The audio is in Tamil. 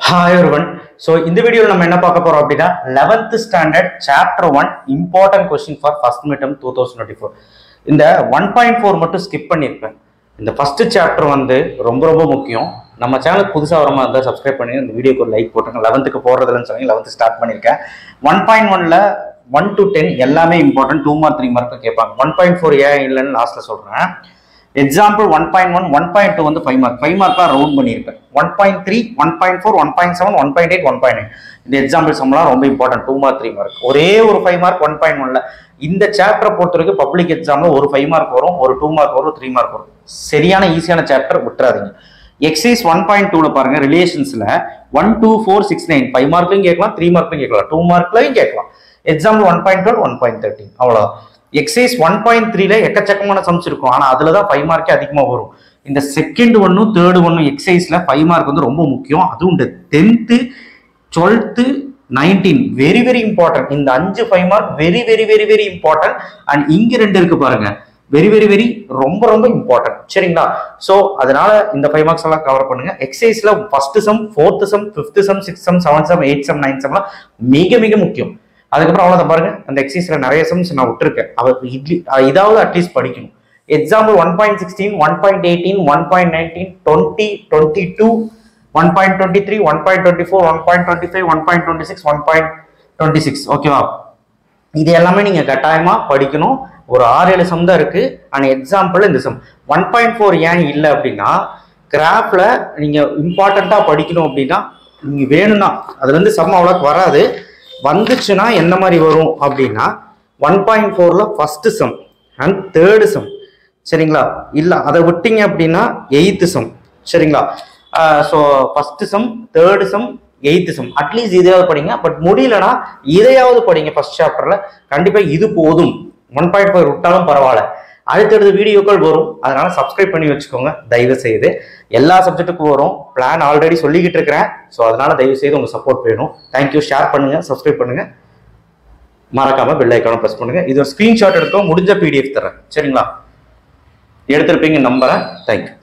Hi everyone. So in the video நம்ம என்ன பார்க்க போறோம் அப்படினா 11th standard chapter 1 important question for first midterm 2024. இந்த 1.4 மட்டும் ஸ்கிப் பண்ணிருப்பேன். இந்த first chapter வந்து ரொம்ப முக்கியம். நம்ம சேனலுக்கு புதுசா வரமா இருந்தா subscribe பண்ணி இந்த வீடியோக்கு ஒரு லைக் போட்டுங்க. 11th க்கு போறதுலன்னு சொல்லி 11th ஸ்டார்ட் பண்ணிருக்கேன். 1.1 ல 1 to 10 எல்லாமே இம்பார்ட்டன்ட் 2 மார்க் 3 மார்க் கேட்பாங்க. 1.4 ஏன் இல்லன்னு லாஸ்ட்ல சொல்றேன். Example 1.1, 1.2 வந்து 5 mark. 5 mark ரவுண்ட் பண்ணியிருப்பேன். 1.3, 1.4, 1.7, 1.8, 1.9. இந்த எக்ஸாம்பிள் சம்லாம் ரொம்ப இம்பார்ட்டன்ட் 2 மார்க் 3 மார்க். ஒரே ஒரு 5 மார்க் 1.1ல இந்த சாப்டரை பொறுத்த வரைக்கும் பப்ளிக் எக்ஸாம்ல ஒரு 5 மார்க் வரும், ஒரு 2 மார்க் வரும், 3 மார்க் வரும். சரியான ஈஸியான சாப்டர் விட்டுறாதீங்க. எக்ஸைஸ் 1.2ல பாருங்க, ரிலேஷன்ஸ்ல 1, 2, 4, 6, 9 5 மார்க்லையும் கேட்கலாம், 3 மார்க்லையும் கேட்கலாம், 2 மார்க்லையும் கேட்கலாம். எக்ஸாம்பிள் 1.12, 1.13 அவ்வளவுதான். எக்ஸைஸ் 1.3ல எக்கச்சக்கமான சம்ஸ் இருக்கும், ஆனா அதுலதான் 5 மார்க்கே அதிகமா வரும். இந்த செகண்ட் ஒன்னும் தேர்ட் ஒன்னும் எக்ஸைஸ்ல 5 மார்க் வந்து ரொம்ப முக்கியம். அதுவும் இந்த 10th 12th 19 வெரி இம்பார்ட்டன்ட். இந்த 5 5 மார்க் வெரி இம்பார்ட்டன்ட். அண்ட் இங்க 2 இருக்கு பாருங்க, வெரி ரொம்ப இம்பார்ட்டன்ட். சரிங்களா? சோ அதனால இந்த 5 மார்க்ஸ் எல்லாம் கவர் பண்ணுங்க. எக்ஸைஸ்ல first sum, fourth sum, fifth sum, sixth sum, seventh sum, eight sum, ninth சம்லாம் மிக முக்கியம். அதுக்கப்புறம் அவ்வளோதான் பாருங்க, அந்த எக்ஸைஸ்ல நிறைய சம்ஸ் நான் விட்டுருக்கேன். இதாவது அட்லீஸ்ட் படிக்கணும். எக்ஸாம்பிள் 1.16, 1.18, 1.19, 20, 22, 1.23, 1.24, 1.25, 1.26, 1.26. ஓகேவா? இது எல்லாமே நீங்க கட்டாயமா படிக்கணும். ஒரு 6-7 சம் தான் இருக்கு. அண்ட் எக்ஸாம்பிள் இந்த சம் 1.4 ஏன் இல்லை அப்படின்னா, கிராஃப்ல நீங்க இம்பார்ட்டண்டா படிக்கணும் அப்படின்னா நீங்க வேணும்னா அதுல இருந்து சம் அவ்வளோக்கு வராது. வந்துச்சுன்னா என்ன மாதிரி வரும் அப்படின்னா 1.4ல first sum and third sum. சரிங்களா? இல்ல அதை விட்டீங்க அப்படின்னா 8th சம். சரிங்களா? So first sum, third sum, 8th sum at least இதையாவது படிங்க. பட் முடியலன்னா இதையாவது படிங்க. ஃபர்ஸ்ட் சாப்டர்ல கண்டிப்பா இது போதும். 1.4 விட்டாலும் பரவாயில்ல. அடுத்தடுத்த வீடியோக்கள் வரும், அதனால சப்ஸ்கிரைப் பண்ணி வச்சுக்கோங்க தயவு செய்து. எல்லா சப்ஜெக்ட்டுக்கும் வரும், பிளான் ஆல்ரெடி சொல்லிக்கிட்டு இருக்கிறேன். ஸோ அதனால தயவு செய்து உங்க சப்போர்ட் வேணும். தேங்க்யூ. ஷேர் பண்ணுங்க, சப்ஸ்கிரைப் பண்ணுங்க, மறக்காம பெல் ஐக்கானை பிரஸ் பண்ணுங்க. இது ஒரு ஸ்கிரீன்ஷாட் எடுக்க முடிஞ்ச PDF தரேன். சரிங்களா? எடுத்திருப்பீங்க நம்புறேன். தேங்க்யூ.